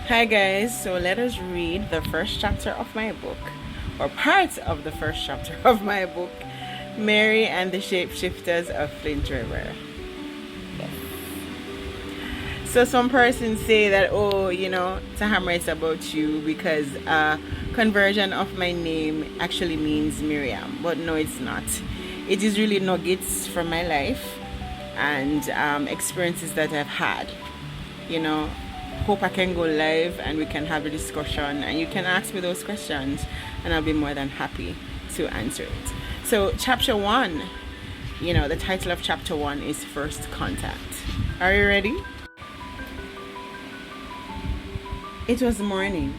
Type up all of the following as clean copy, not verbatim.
Hi guys, so let us read the first chapter of my book, or part of the first chapter of my book, Mary and the Shapeshifters of Flint River. Yes. So some persons say that, oh, Tahamra is about you because conversion of my name actually means Miriam, but no, it's not. It is really nuggets from my life and experiences that I've had. Hope I can go live and we can have a discussion and you can ask me those questions and I'll be more than happy to answer it. So chapter 1, the title of chapter 1 is First Contact. Are you ready? It was morning.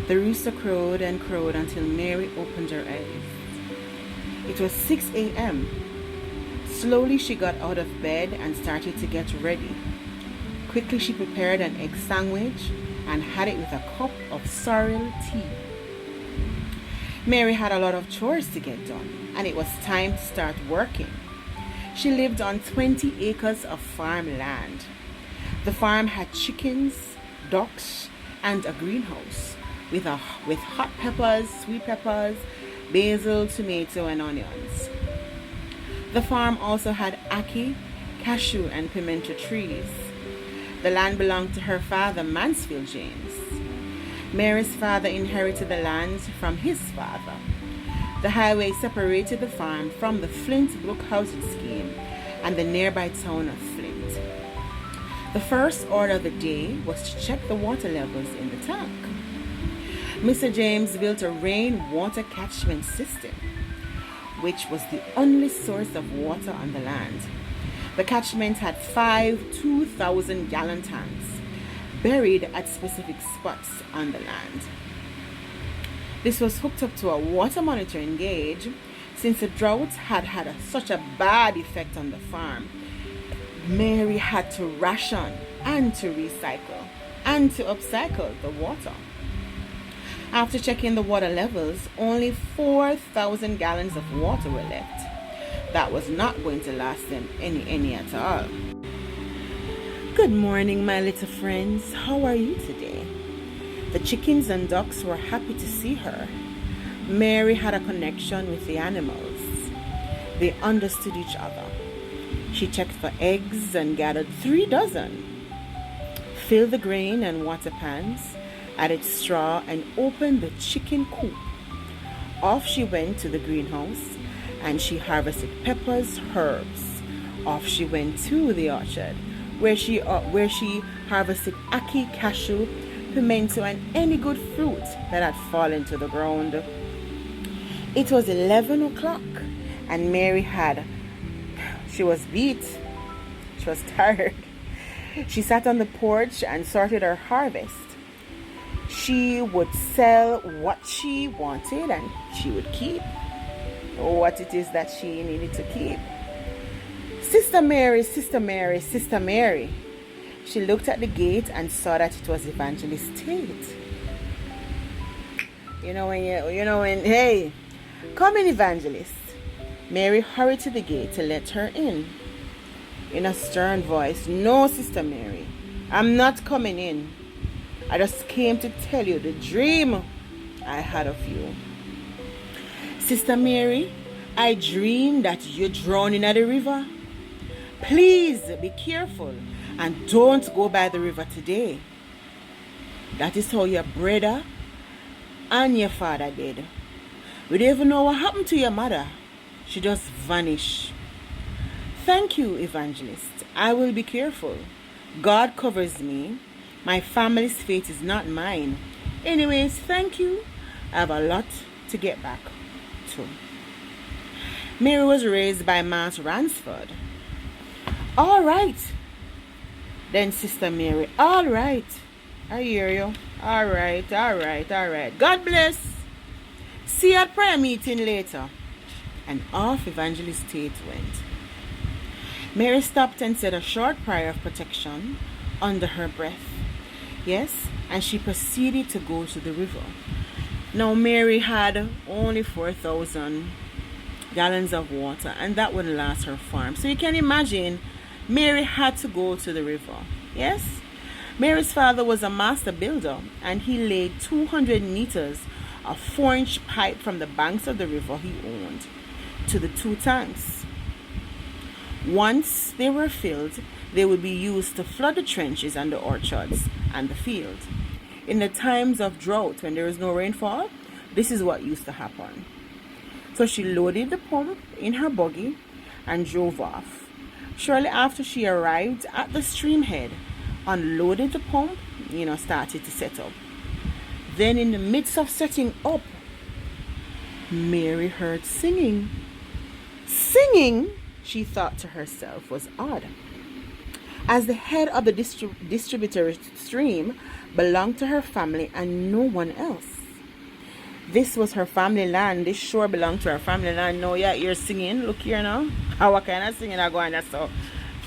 The rooster crowed and crowed until Mary opened her eyes. It was 6 a.m. Slowly she got out of bed and started to get ready. Quickly she prepared an egg sandwich and had it with a cup of sorrel tea. Mary had a lot of chores to get done, and it was time to start working. She lived on 20 acres of farmland. The farm had chickens, ducks, and a greenhouse with hot peppers, sweet peppers, basil, tomato, and onions. The farm also had ackee, cashew, and pimento trees. The land belonged to her father, Mansfield James. Mary's father inherited the land from his father. The highway separated the farm from the Flint housing scheme and the nearby town of Flint. The first order of the day was to check the water levels in the tank. Mr. James built a rainwater catchment system, which was the only source of water on the land. The catchment had 5 2,000-gallon tanks buried at specific spots on the land. This was hooked up to a water monitoring gauge since the drought had such a bad effect on the farm. Mary had to ration and to recycle and to upcycle the water. After checking the water levels, only 4,000 gallons of water were left. That was not going to last them any at all. Good morning, my little friends. How are you today? The chickens and ducks were happy to see her. Mary had a connection with the animals. They understood each other. She checked for eggs and gathered 3 dozen. Filled the grain and water pans, added straw, and opened the chicken coop. Off she went to the greenhouse and she harvested peppers, herbs. Off she went to the orchard, where she harvested ackee, cashew, pimento, and any good fruit that had fallen to the ground. It was 11 o'clock, and Mary she was beat. She was tired. She sat on the porch and sorted her harvest. She would sell what she wanted, and she would keep what it is that she needed to keep. Sister Mary, Sister Mary, Sister Mary. She looked at the gate and saw that it was Evangelist Tate. Hey, come in, Evangelist. Mary hurried to the gate to let her in. In a stern voice, no, Sister Mary, I'm not coming in. I just came to tell you the dream I had of you. Sister Mary, I dreamed that you're drowning at the river. Please be careful and don't go by the river today. That is how your brother and your father did. We don't even know what happened to your mother. She just vanished. Thank you, Evangelist. I will be careful. God covers me. My family's fate is not mine. Anyways, thank you. I have a lot to get back to. Mary was raised by Mass Ransford. All right. Then Sister Mary, all right. I hear you. All right. God bless. See you at prayer meeting later. And off Evangelist Tate went. Mary stopped and said a short prayer of protection under her breath. Yes, and she proceeded to go to the river. Now Mary had only 4,000 gallons of water, and that wouldn't last her farm. So you can imagine Mary had to go to the river. Yes, Mary's father was a master builder, and he laid 200 meters of 4-inch pipe from the banks of the river he owned to the 2 tanks. Once they were filled, they would be used to flood the trenches and the orchards and the field. In the times of drought, when there is no rainfall, this is what used to happen. So she loaded the pump in her buggy and drove off. Shortly after she arrived at the stream head, unloaded the pump, started to set up. Then in the midst of setting up, Mary heard singing. Singing, she thought to herself, was odd. As the head of the distributor stream belonged to her family and no one else. This was her family land. This shore belonged to her family land. No, yeah, you're singing. Look here now. What kind of singing are going on? So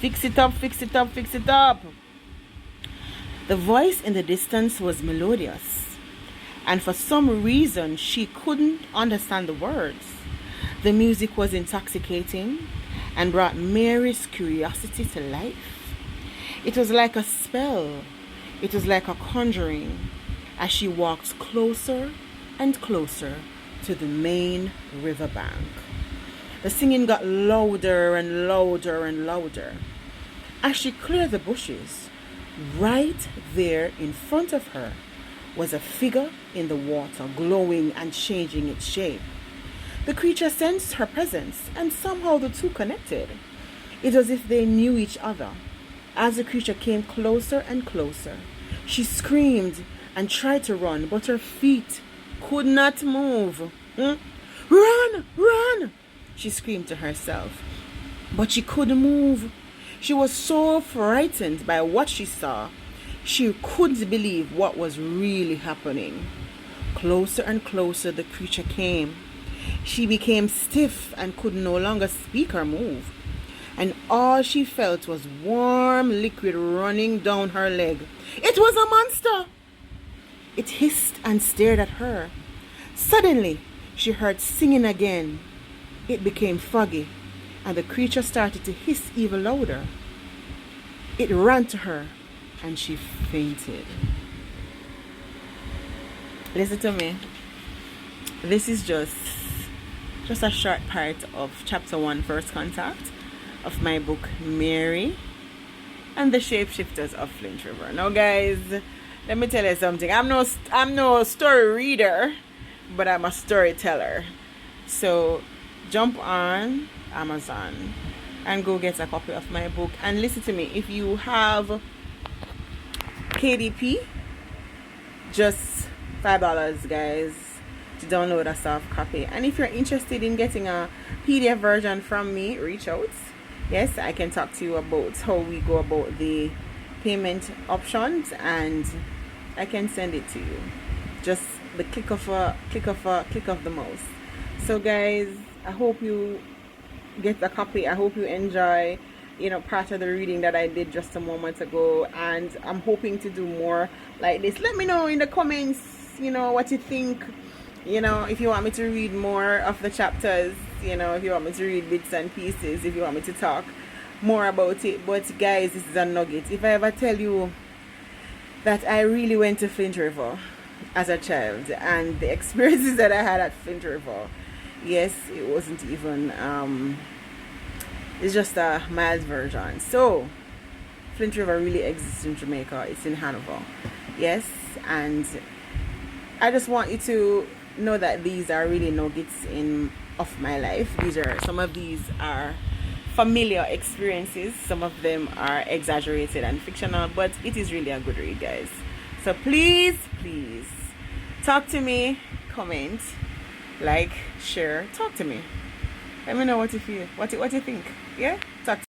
fix it up, fix it up, fix it up. The voice in the distance was melodious, and for some reason she couldn't understand the words. The music was intoxicating and brought Mary's curiosity to life. It was like a spell. It was like a conjuring as she walked closer and closer to the main riverbank. The singing got louder and louder and louder. As she cleared the bushes, right there in front of her was a figure in the water, glowing and changing its shape. The creature sensed her presence, and somehow the two connected. It was as if they knew each other. As the creature came closer and closer, she screamed and tried to run, but her feet could not move. Run! Run! She screamed to herself, but she couldn't move. She was so frightened by what she saw, she couldn't believe what was really happening. Closer and closer the creature came. She became stiff and could no longer speak or move, and all she felt was warm liquid running down her leg. It was a monster! It hissed and stared at her. Suddenly, she heard singing again. It became foggy, and the creature started to hiss even louder. It ran to her, and she fainted. Listen to me. This is just a short part of chapter 1, First Contact, of my book Mary and the Shapeshifters of Flint River. Now, guys, let me tell you something. I'm no story reader, but I'm a storyteller. So jump on Amazon and go get a copy of my book. And listen to me, if you have KDP, just $5, guys, to download a soft copy. And if you're interested in getting a PDF version from me, reach out. Yes, I can talk to you about how we go about the payment options, and I can send it to you. Just the click of the mouse. So guys, I hope you get a copy. I hope you enjoy part of the reading that I did just a moment ago, and I'm hoping to do more like this. Let me know in the comments what you think. If you want me to read more of the chapters, if you want me to read bits and pieces, if you want me to talk more about it. But guys, this is a nugget. If I ever tell you that I really went to Flint River as a child, and the experiences that I had at Flint River, yes, it wasn't even it's just a mild version. So Flint River really exists in Jamaica. It's in Hanover. Yes, and I just want you to know that these are really nuggets of my life. Some of these are familiar experiences. Some of them are exaggerated and fictional, but it is really a good read, guys. So please talk to me, comment, like, share, talk to me. Let me know what you feel, what you think. Yeah, talk to me.